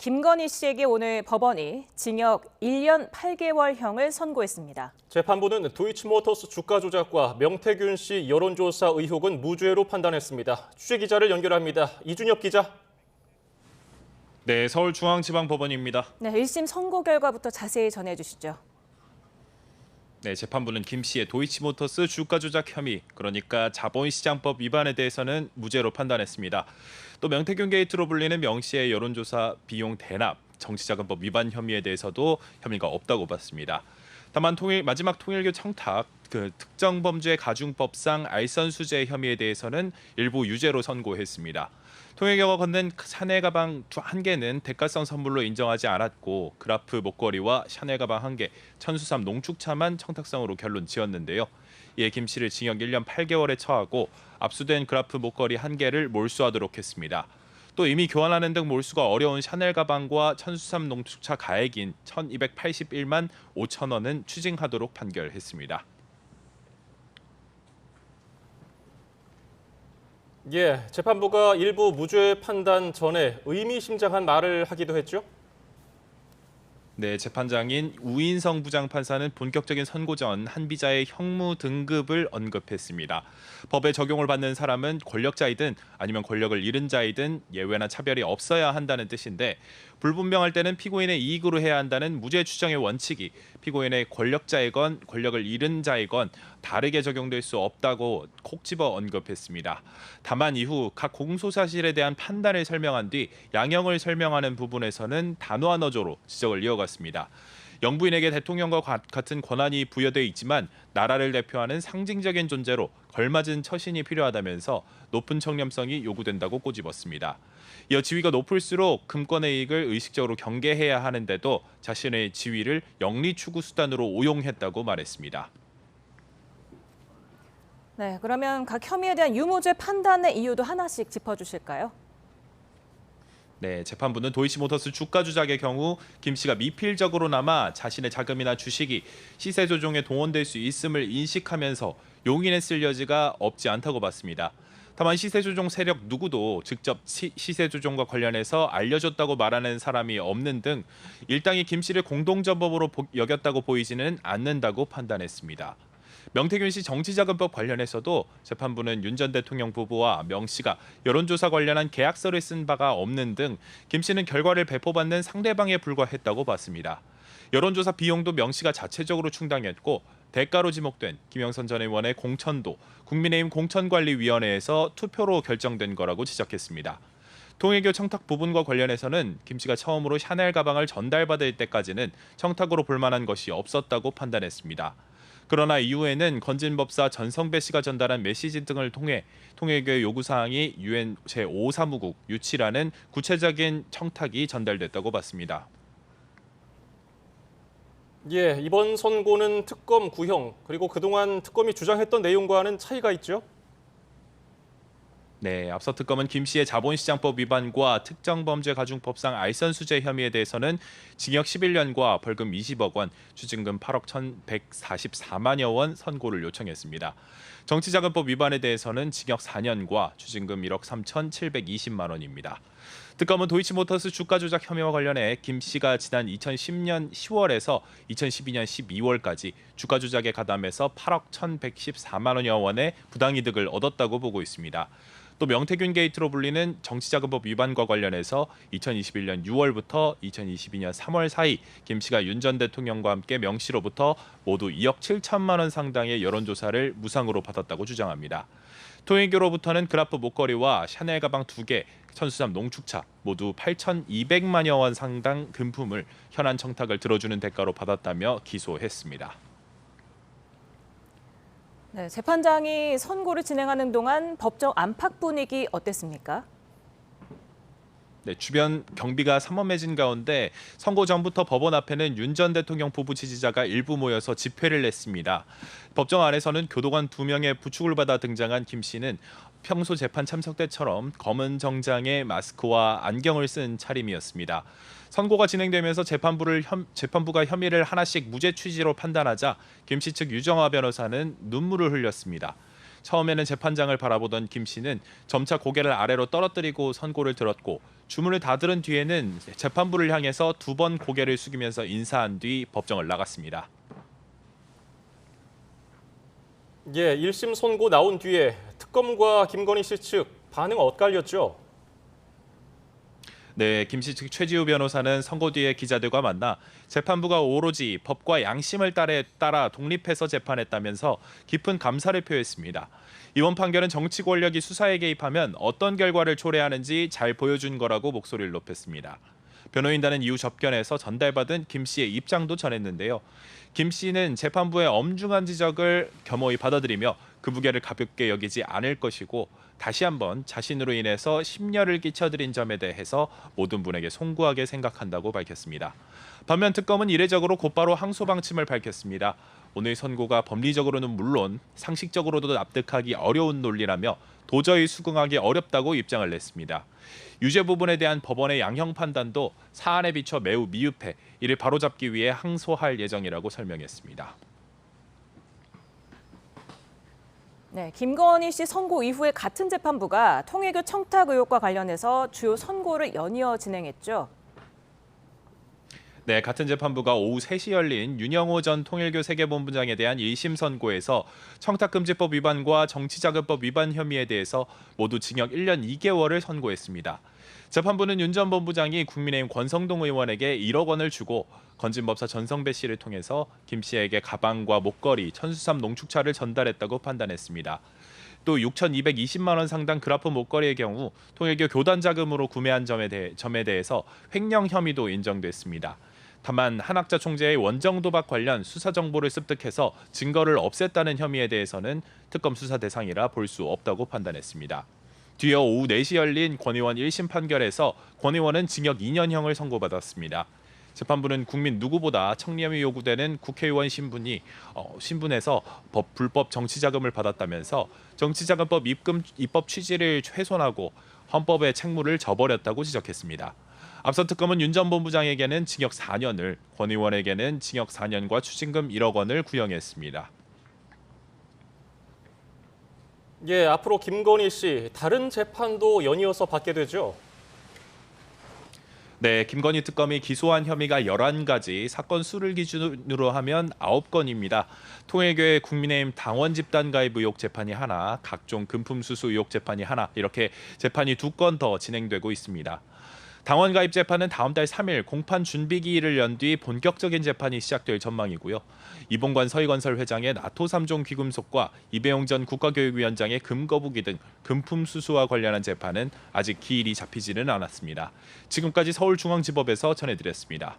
김건희 씨에게 오늘 법원이 징역 1년 8개월형을 선고했습니다. 재판부는 도이치모터스 주가 조작과 명태균 씨 여론조사 의혹은 무죄로 판단했습니다. 취재기자를 연결합니다. 이준엽 기자. 네, 서울중앙지방법원입니다. 네, 1심 선고 결과부터 자세히 전해주시죠. 네, 재판부는 김 씨의 도이치모터스 주가 조작 혐의, 그러니까 자본시장법 위반에 대해서는 무죄로 판단했습니다. 또 명태균 게이트로 불리는 명 씨의 여론조사 비용 대납, 정치자금법 위반 혐의에 대해서도 혐의가 없다고 봤습니다. 다만 마지막 통일교 청탁, 특정 범죄 가중법상 알선수재 혐의에 대해서는 일부 유죄로 선고했습니다. 통일교가 건넨 샤넬 가방 1개는 대가성 선물로 인정하지 않았고 그라프 목걸이와 샤넬 가방 1개, 천수삼 농축차만 청탁성으로 결론 지었는데요. 이에 김 씨를 징역 1년 8개월에 처하고 압수된 그라프 목걸이 1개를 몰수하도록 했습니다. 또 이미 교환하는 등 몰수가 어려운 샤넬 가방과 천수삼 농축차 가액인 1,281만 5천 원은 추징하도록 판결했습니다. 재판부가 일부 무죄 판단 전에 의미심장한 말을 하기도 했죠? 네, 재판장인 우인성 부장판사는 본격적인 선고 전 한비자의 형무 등급을 언급했습니다. 법의 적용을 받는 사람은 권력자이든 아니면 권력을 잃은 자이든 예외나 차별이 없어야 한다는 뜻인데 불분명할 때는 피고인의 이익으로 해야 한다는 무죄 추정의 원칙이 피고인의 권력자이건 권력을 잃은 자이건 다르게 적용될 수 없다고 콕 집어 언급했습니다. 다만 이후 각 공소 사실에 대한 판단을 설명한 뒤 양형을 설명하는 부분에서는 단호한 어조로 지적을 이어갔습니다. 영부인에게 대통령과 같은 권한이 부여돼 있지만 나라를 대표하는 상징적인 존재로 걸맞은 처신이 필요하다면서 높은 청렴성이 요구된다고 꼬집었습니다. 이어 지위가 높을수록 금권의 이익을 의식적으로 경계해야 하는데도 자신의 지위를 영리 추구 수단으로 오용했다고 말했습니다. 네, 그러면 각 혐의에 대한 유무죄 판단의 이유도 하나씩 짚어주실까요? 네, 재판부는 도이치모터스 주가 조작의 경우 김 씨가 미필적으로나마 자신의 자금이나 주식이 시세 조종에 동원될 수 있음을 인식하면서 용인했을 여지가 없지 않다고 봤습니다. 다만 시세 조종 세력 누구도 직접 시세 조종과 관련해서 알려줬다고 말하는 사람이 없는 등 일당이 김 씨를 공동전범으로 여겼다고 보이지는 않는다고 판단했습니다. 명태균 씨 정치자금법 관련해서도 재판부는 윤 전 대통령 부부와 명 씨가 여론조사 관련한 계약서를 쓴 바가 없는 등 김 씨는 결과를 배포받는 상대방에 불과했다고 봤습니다. 여론조사 비용도 명 씨가 자체적으로 충당했고 대가로 지목된 김영선 전 의원의 공천도 국민의힘 공천관리위원회에서 투표로 결정된 거라고 지적했습니다. 통일교 청탁 부분과 관련해서는 김 씨가 처음으로 샤넬 가방을 전달받을 때까지는 청탁으로 볼 만한 것이 없었다고 판단했습니다. 그러나 이후에는 건진법사 전성배 씨가 전달한 메시지 등을 통해 통일교의 요구사항이 유엔 제5사무국 유치라는 구체적인 청탁이 전달됐다고 봤습니다. 이번 선고는 특검 구형, 그리고 그동안 특검이 주장했던 내용과는 차이가 있죠? 네, 앞서 특검은 김 씨의 자본시장법 위반과 특정범죄 가중법상 알선수재 혐의에 대해서는 징역 11년과 벌금 20억 원, 추징금 8억 1,144만여 원 선고를 요청했습니다. 정치자금법 위반에 대해서는 징역 4년과 추징금 1억 3,720만 원입니다. 특검은 도이치모터스 주가 조작 혐의와 관련해 김 씨가 지난 2010년 10월에서 2012년 12월까지 주가 조작에 가담해서 8억 1,114만여 원의 부당이득을 얻었다고 보고 있습니다. 또 명태균 게이트로 불리는 정치자금법 위반과 관련해서 2021년 6월부터 2022년 3월 사이 김 씨가 윤 전 대통령과 함께 명 씨로부터 모두 2억 7천만 원 상당의 여론조사를 무상으로 받았다고 주장합니다. 통일교로부터는 그라프 목걸이와 샤넬 가방 2개, 천수삼 농축차 모두 8,200만여 원 상당 금품을 현안 청탁을 들어주는 대가로 받았다며 기소했습니다. 네, 재판장이 선고를 진행하는 동안 법정 안팎 분위기 어땠습니까? 네, 주변 경비가 삼엄해진 가운데 선고 전부터 법원 앞에는 윤 전 대통령 부부 지지자가 일부 모여서 집회를 냈습니다. 법정 안에서는 교도관 2명의 부축을 받아 등장한 김 씨는 평소 재판 참석 때처럼 검은 정장에 마스크와 안경을 쓴 차림이었습니다. 선고가 진행되면서 재판부가 혐의를 하나씩 무죄 취지로 판단하자 김 씨 측 유정화 변호사는 눈물을 흘렸습니다. 처음에는 재판장을 바라보던 김 씨는 점차 고개를 아래로 떨어뜨리고 선고를 들었고 주문을 다 들은 뒤에는 재판부를 향해서 2번 고개를 숙이면서 인사한 뒤 법정을 나갔습니다. 예, 1심 선고 나온 뒤에 특검과 김건희 씨 측 반응 엇갈렸죠? 네, 김 씨 측 최지우 변호사는 선고 뒤에 기자들과 만나 재판부가 오로지 법과 양심을 따라 독립해서 재판했다면서 깊은 감사를 표했습니다. 이번 판결은 정치 권력이 수사에 개입하면 어떤 결과를 초래하는지 잘 보여준 거라고 목소리를 높였습니다. 변호인단은 이후 접견에서 전달받은 김 씨의 입장도 전했는데요. 김 씨는 재판부의 엄중한 지적을 겸허히 받아들이며 그 무게를 가볍게 여기지 않을 것이고 다시 한번 자신으로 인해서 심려를 끼쳐드린 점에 대해서 모든 분에게 송구하게 생각한다고 밝혔습니다. 반면 특검은 이례적으로 곧바로 항소 방침을 밝혔습니다. 오늘 선고가 법리적으로는 물론 상식적으로도 납득하기 어려운 논리라며 도저히 수긍하기 어렵다고 입장을 냈습니다. 유죄 부분에 대한 법원의 양형 판단도 사안에 비춰 매우 미흡해 이를 바로잡기 위해 항소할 예정이라고 설명했습니다. 네, 김건희 씨 선고 이후에 같은 재판부가 통일교 청탁 의혹과 관련해서 주요 선고를 연이어 진행했죠. 네, 같은 재판부가 오후 3시 열린 윤영호 전 통일교 세계본부장에 대한 1심 선고에서 청탁금지법 위반과 정치자금법 위반 혐의에 대해서 모두 징역 1년 2개월을 선고했습니다. 재판부는 윤 전 본부장이 국민의힘 권성동 의원에게 1억 원을 주고 건진법사 전성배 씨를 통해서 김 씨에게 가방과 목걸이, 천수삼 농축차를 전달했다고 판단했습니다. 또 6,220만 원 상당 그라프 목걸이의 경우 통일교 교단 자금으로 구매한 점에 대해서 횡령 혐의도 인정됐습니다. 다만 한학자 총재의 원정 도박 관련 수사 정보를 습득해서 증거를 없앴다는 혐의에 대해서는 특검 수사 대상이라 볼 수 없다고 판단했습니다. 뒤이어 오후 4시 열린 권 의원 1심 판결에서 권 의원은 징역 2년형을 선고받았습니다. 재판부는 국민 누구보다 청렴이 요구되는 국회의원 신분에서 불법 정치자금을 받았다면서 정치자금법 입법 취지를 훼손하고 헌법의 책무를 저버렸다고 지적했습니다. 앞서 특검은 윤 전 본부장에게는 징역 4년을, 권 의원에게는 징역 4년과 추징금 1억 원을 구형했습니다. 예, 앞으로 김건희 씨 다른 재판도 연이어서 받게 되죠? 네, 김건희 특검이 기소한 혐의가 11가지, 사건 수를 기준으로 하면 9건입니다. 통일교의 국민의힘 당원 집단 가입 의혹 재판이 하나, 각종 금품 수수 의혹 재판이 하나, 이렇게 재판이 2건 더 진행되고 있습니다. 당원 가입 재판은 다음 달 3일 공판 준비기일을 연 뒤 본격적인 재판이 시작될 전망이고요. 이봉관 서희건설 회장의 나토 3종 귀금속과 이배용 전 국가교육위원장의 금거북이 등 금품 수수와 관련한 재판은 아직 기일이 잡히지는 않았습니다. 지금까지 서울중앙지법에서 전해드렸습니다.